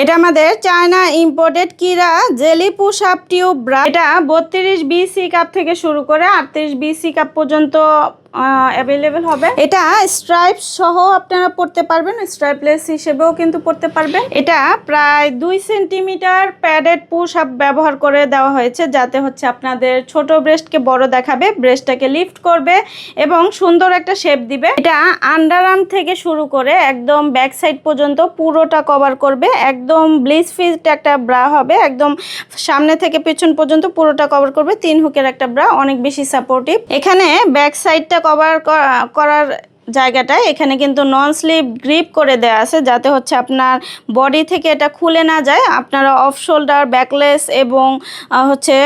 এটা আমাদের China imported কিরা jelly push up tube brush. এটা 32 বিসি কাপ থেকে শুরু করে 38 বিসি কাপ পর্যন্ত অ্যাভেলেবেল হবে। এটা স্ট্রাইপ সহ আপনারা পড়তে পারবেন, স্ট্রাইপলেস হিসেবেও কিন্তু পড়তে পারবেন। এটা প্রায় 2 সেন্টিমিটার প্যাডেড পুশ আপ ব্যবহার করে দেওয়া হয়েছে, যাতে হচ্ছে আপনাদের ছোট ব্রেস্টকে বড় দেখাবে, ব্রেস্টটাকে লিফট করবে এবং সুন্দর একটা শেপ দিবে। এটা আন্ডার আর্ম থেকে শুরু করে একদম ব্যাক সাইড পর্যন্ত পুরোটা কভার করবে। একদম ব্লিচ ফিট একটা ব্রা হবে, একদম সামনে থেকে পেছন পর্যন্ত পুরোটা কভার করবে। 3 হুকের একটা ব্রা, অনেক বেশি সাপোর্টিভ। এখানে ব্যাক সাইডটা কভার করার জায়গাটায় এখানে কিন্তু নন স্লিভ গ্রিপ করে দেওয়া আছে, যাতে হচ্ছে আপনার বডি থেকে এটা খুলে না যায়। আপনারা অফ শোল্ডার, ব্যাকলেস এবং হচ্ছে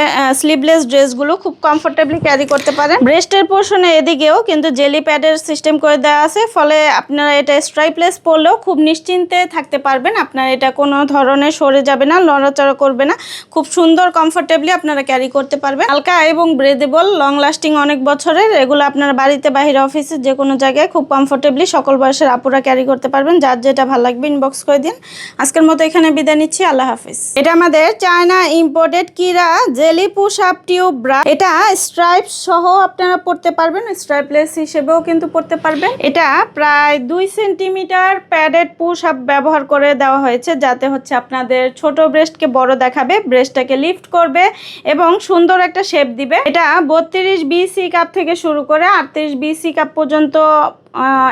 স্লিভলেস ড্রেসগুলো খুব কমফোর্টেবলি ক্যারি করতে পারেন। ব্রেস্টের পোর্শনে এদিকেও কিন্তু জেলি প্যাডের সিস্টেম করে দেওয়া আছে, ফলে আপনারা এটা স্ট্রাইপলেস পরলেও খুব নিশ্চিন্তে থাকতে পারবেন। আপনার এটা কোনো ধরনের সরে যাবে না, নড়াচড়া করবে না, খুব সুন্দর কমফোর্টেবলি আপনারা ক্যারি করতে পারবেন। হালকা এবং ব্রেদেবল, লং লাস্টিং অনেক বছরের। এগুলো আপনারা বাড়িতে, বাহিরে, অফিসে যে কোনো জায়গায় খুব কমফোর্টেবলি সকল বয়সের আপুরা ক্যারি করতে পারবেন। যার যেটা ভালো লাগবে ইনবক্স করে দিন। আজকের মতো এখানে বিদায় নিচ্ছি, আল্লাহ হাফিজ। এটা আমাদের চায়না ইম্পোর্টেড কিরা jelly push up tube brush. এটা স্ট্রাইপ সহ আপনারা পড়তে পারবেন, স্ট্রাইপলেস হিসেবেও কিন্তু পড়তে পারবেন। এটা প্রায় 2 সেন্টিমিটার প্যাডেড পুশ আপ ব্যবহার করে দেওয়া হয়েছে, যাতে হচ্ছে আপনাদের ছোট ব্রেস্টকে বড় দেখাবে, ব্রেস্টটাকে লিফট করবে এবং সুন্দর একটা শেপ দিবে। এটা 32 বিসি কাপ থেকে শুরু করে 38 বিসি কাপ পর্যন্ত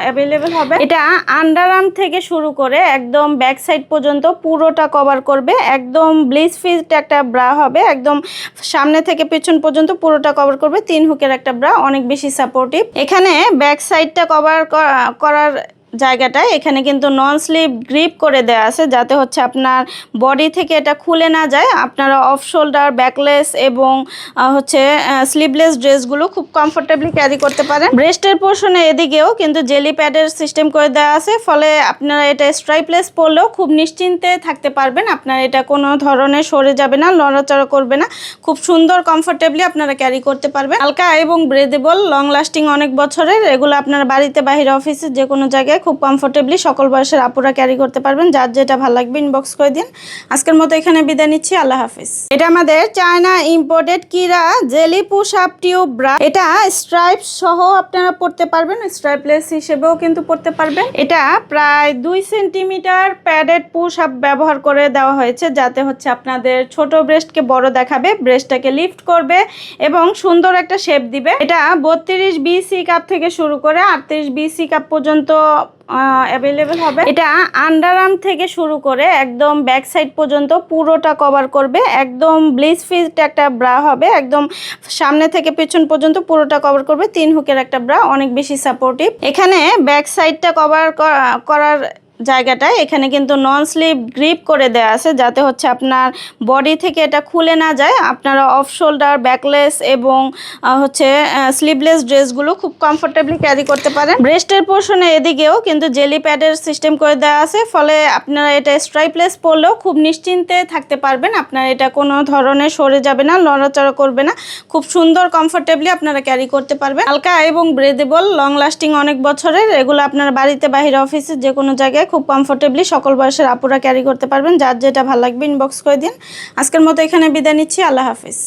অ্যাভেলেবেল হবে। এটা আন্ডার আর্ম থেকে শুরু করে একদম ব্যাক সাইড পর্যন্ত পুরোটা কভার করবে। একদম ব্লিচ ফিট একটা ব্রা হবে, একদম সামনে থেকে পেছন পর্যন্ত পুরোটা কভার করবে। 3 হুকের একটা ব্রা, অনেক বেশি সাপোর্টিভ। এখানে ব্যাক সাইডটা কভার করার জায়গাটায় এখানে কিন্তু নন স্লিভ গ্রিপ করে দেওয়া আছে, যাতে হচ্ছে আপনার বডি থেকে এটা খুলে না যায়। আপনারা অফ শোল্ডার, ব্যাকলেস এবং হচ্ছে স্লিভলেস ড্রেসগুলো খুব কমফোর্টেবলি ক্যারি করতে পারেন। ব্রেস্টের পোর্শনে এদিকেও কিন্তু জেলি প্যাডের সিস্টেম করে দেওয়া আছে, ফলে আপনারা এটা স্ট্রাইপলেস পরলেও খুব নিশ্চিন্তে থাকতে পারবেন। আপনার এটা কোনো ধরনের সরে যাবে না, নড়াচড়া করবে না, খুব সুন্দর কমফোর্টেবলি আপনারা ক্যারি করতে পারবেন। হালকা এবং ব্রেদেবল, লং লাস্টিং অনেক বছরের। এগুলো আপনারা বাড়িতে, বাহিরে, অফিসে যে কোনো জায়গায় খুব কমফোর্টেবলি সকল বয়সের আপুরা ক্যারি করতে পারবেন। যার যেটা ভালো লাগবে ইনবক্স করে দিন। আজকের মতো এখানে বিদায় নিচ্ছি, আল্লাহ হাফিজ। এটা আমাদের চায়না ইম্পোর্টেড কিরা jelly push up tube brush. এটা স্ট্রাইপ সহ আপনারা পড়তে পারবেন, স্ট্রাইপলেস হিসেবেও কিন্তু পড়তে পারবেন। এটা প্রায় 2 সেন্টিমিটার প্যাডেড পুশ আপ ব্যবহার করে দেওয়া হয়েছে, যাতে হচ্ছে আপনাদের ছোট ব্রেস্টকে বড় দেখাবে, ব্রেস্টটাকে লিফট করবে এবং সুন্দর একটা শেপ দিবে। এটা 32 বিসি কাপ থেকে শুরু করে 38 বিসি কাপ পর্যন্ত অ্যাভেলেবেল হবে। এটা আন্ডার আর্ম থেকে শুরু করে একদম ব্যাক সাইড পর্যন্ত পুরোটা কভার করবে। একদম ব্লিচ ফিট একটা ব্রা হবে, একদম সামনে থেকে পেছন পর্যন্ত পুরোটা কভার করবে। 3 হুকের একটা ব্রা, অনেক বেশি সাপোর্টিভ। এখানে ব্যাক সাইডটা কভার করার জায়গাটায় এখানে কিন্তু নন স্লিভ গ্রিপ করে দেওয়া আছে, যাতে হচ্ছে আপনার বডি থেকে এটা খুলে না যায়। আপনারা অফ শোল্ডার, ব্যাকলেস এবং হচ্ছে স্লিভলেস ড্রেসগুলো খুব কমফোর্টেবলি ক্যারি করতে পারেন। ব্রেস্টের পোর্শনে এদিকেও কিন্তু জেলি প্যাডের সিস্টেম করে দেওয়া আছে, ফলে আপনারা এটা স্ট্রাইপলেস পরলেও খুব নিশ্চিন্তে থাকতে পারবেন। আপনার এটা কোনো ধরনের সরে যাবে না, নড়াচড়া করবে না, খুব সুন্দর কমফোর্টেবলি আপনারা ক্যারি করতে পারবেন। হালকা এবং ব্রেদেবল, লং লাস্টিং অনেক বছরের। এগুলো আপনারা বাড়িতে, বাহিরে, অফিসে যে কোনো জায়গায় খুব কমফোর্টেবলি সকল বয়সের আপুরা ক্যারি করতে পারবেন। যার যেটা ভালো লাগবে ইনবক্স করে দিন। আজকের মতো এখানে বিদায় নিচ্ছি, আল্লাহ হাফিজ।